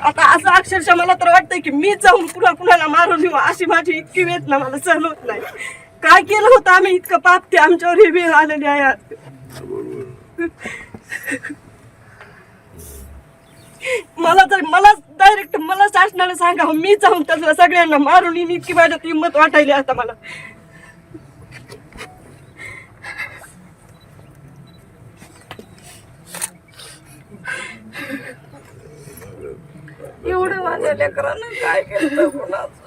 आता असं अक्षरशः मला तर वाटतंय की मी जाऊन कुणाला मारून येऊ अशी माझी इतकी वेदना मला सहन होत नाही. काय केलं होतं आम्ही इतकं पाप ते आमच्यावर ही वेळ आलेली आहे आज. मला डायरेक्ट मला शासनाला सांगा मी जाऊन त्याला सगळ्यांना मारून येईन इतकी माझ्यात हिंमत वाटायली आता मला. एवढं माझ्या लेकरानं काय केलं कुणाचं.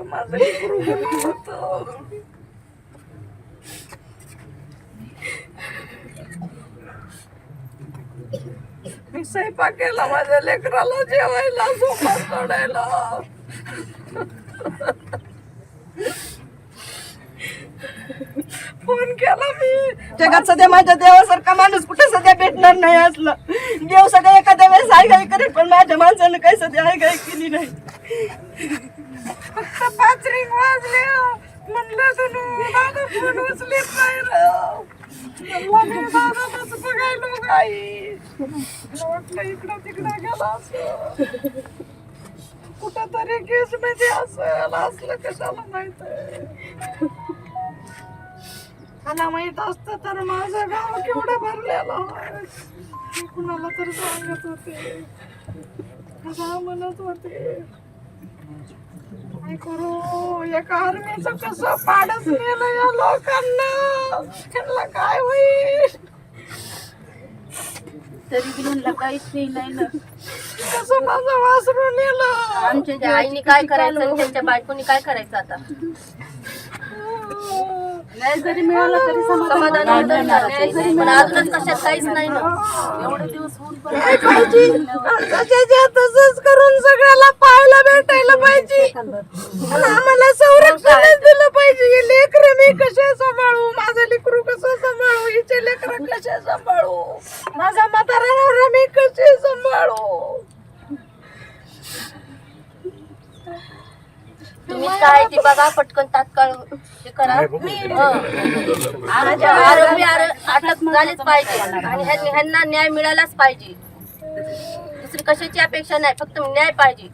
माझं लेकरू गेलं होतं. मी स्वयंपाक केला माझ्या लेकराला जेवायला झोपा चढायला. फोन केला मी. जगात सध्या माझ्या देवासारखा माणूस कुठे सध्या भेटणार नाही असला. देव सध्या एखाद्या वेळेस हाय गाय करेल पण माझ्या माणसानं काही सध्या हाय गाय केली नाही. 5 रिंग वाजले म्हणलं तुम्ही दादा फोन उचलीत नाही राव. दादाच बघायलो गाई वाटलं इकडं तिकडं गेला असं कुठं तरी केस मध्ये असलं कशाला माहित. मला माहित असतं तर माझं गाव केवढं भरलेलं कुणाला तर सांगत होते म्हणत होते. काय करू एका आर्मीचं कसं पाडच नेलं या लोकांना. त्यांना काय होईल तरी बी म्हणलं काहीच नाही ना. कसं माझं वासरू नेलं. आमच्या आईने काय करायचं आणि त्यांच्या बायकोनी काय करायचं आता. न्याय जरी मिळाला तरी समाधान होतं ना. न्याय जरी पण अजूनच कशात काहीच नाही ना. एवढे दिवस होऊन पण तसंच करून सगळ्याला पाहायला भेटायला पाहिजे. आम्हाला संरक्षण दिलं पाहिजे. लेकर मी कसे सांभाळू. माझं लेकरू कसं सांभाळू. हिचे लेकर कसे सांभाळू. माझा म्हातारा नवरा मी कसे सांभाळू. तुम्ही काय ती बघा पटकन तात्काळ हे करा. आरोपी अटक झालीच पाहिजे आणि ह्यांना न्याय मिळालाच पाहिजे. दुसरी कशाची अपेक्षा नाही फक्त न्याय पाहिजे.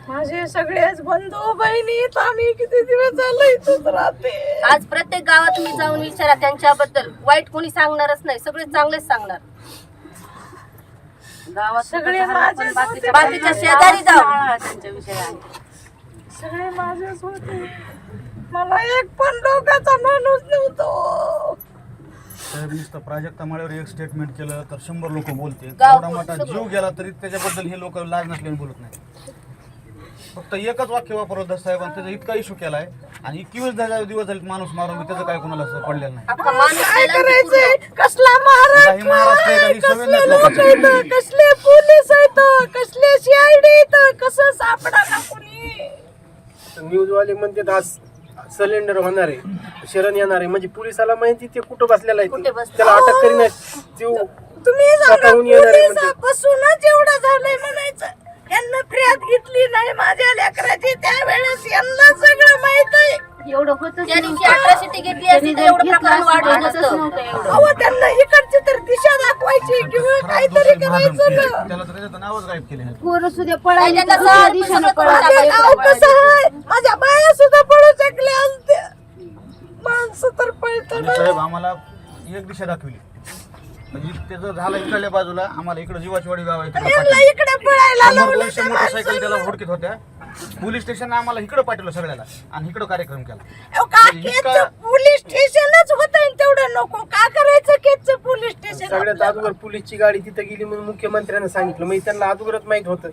माझे सगळेच बंधू बहिणी आम्ही किती दिवस झाले इथंच राहते. आज प्रत्येक गावात तुम्ही जाऊन विचारा त्यांच्याबद्दल वाईट कोणी सांगणारच नाही. सगळे चांगलेच सांगणार. गावात सगळे माझे बाकीच्या शेजारी जाऊ त्यांच्या विषयात सगळे माझेच होते. मला एक पण डोक्याचा माणूस नव्हतो. साहेब नुसतं प्राजक्ता माळ्यावर एक स्टेटमेंट केलं तर 100 लोक बोलते. एवढा मोठा जीव गेला तरी त्याच्याबद्दल हे लोक लाज नसल्याने बोलत नाही. फक्त एकच वाक्य वापरलं दस साहेबांनी त्याचा इतका इशू केलाय आणि 21 दिवस झाले माणूस मारून त्याचं काय कोणाला पडलेलं नाही. काय करायचंय. कसला महाराष्ट्र कसले पोलीस आहेत कसले सीआयडी आहेत कसं सापडा ना कुणी. न्यूज वाले म्हणते आज सिलेंडर होणार आहे शरण येणार आहे म्हणजे पोलिसाला माहिती ते कुठं बसलेला आहे त्याला अटक करीन. तुम्ही पोलिसापासूनच एवढं झालंय म्हणायचं. यांना फ्रियाद घेतली नाही माझ्या लेकराची त्यावेळेस यांना सगळं माहित आहे. एवढं होतं त्या दिवशी अट्रॉसिटी घेतली असती तर एवढं प्रकरण वाढलं नसतं. अहो त्यांना इकडची तर दिशा दाखवायची किंवा काहीतरी करायचं ना. त्याला तर त्याचं नावच गायब केले. पोरं सुद्धा पळायला दिशेनं माझ्या बाया सुद्धा पळू शकल्या असत्या. माणसं तर पळतात. साहेब आम्हाला एक दिशा दाखवली म्हणजे त्याचं झालं इकडल्या बाजूला आम्हाला इकडे जीवाचीवाडी गाव आहे इकडे पळायला मोटरसायकल त्याला हुडकीत होत्या. पोलीस स्टेशन आम्हाला इकडे पाठवलं सगळ्याला आणि इकडे कार्यक्रम केला. पोलीस स्टेशनच होत तेवढं नको का करायचं केचं पोलीस स्टेशन. सगळ्यात अगोदर पोलीसची गाडी तिथे गेली म्हणून मुख्यमंत्र्यांना सांगितलं म्हणजे त्यांना अगोदरच माहित होतं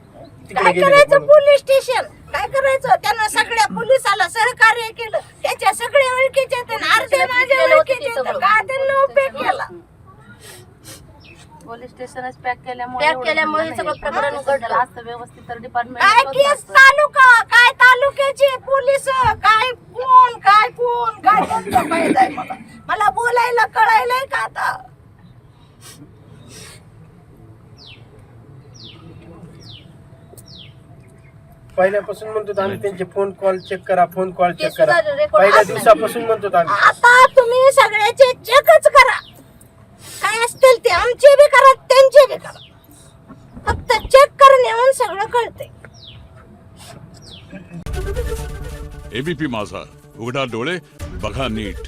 काय करायचं. पोलीस स्टेशन काय करायचं. त्यांना सगळ्या पोलिसाला सहकार्य केलं. त्याच्या सगळ्या ओळखीचे अर्धे माझ्या ओळखीचे का त्यांना उपयोग केला. पोलीस स्टेशनच पॅक केल्यामुळे सगळं प्रकरण उघडलं असतं व्यवस्थित तर डिपार्टमेंट काय केस तालुका काय तालुक्याचे पोलीस काय कोण त्यांचं माहित आहे मला बोलायला कळायलंय का आता. पहिल्यापासून म्हणतो आम्ही त्यांचे फोन कॉल चेक करा, फोन कॉल ते चेक करा. सुद्धा रेकॉर्ड पहिल्या असतात. दिवसापासून म्हणतो आम्ही. आता तुम्ही सगळ्याचे चेकच करा, काय असतील ते आमचे बी करा त्यांचे बी करा, फक्त चेक करण्याहून सगळं कळतंय. एबीपी माझा, उघडा डोळे बघा नीट.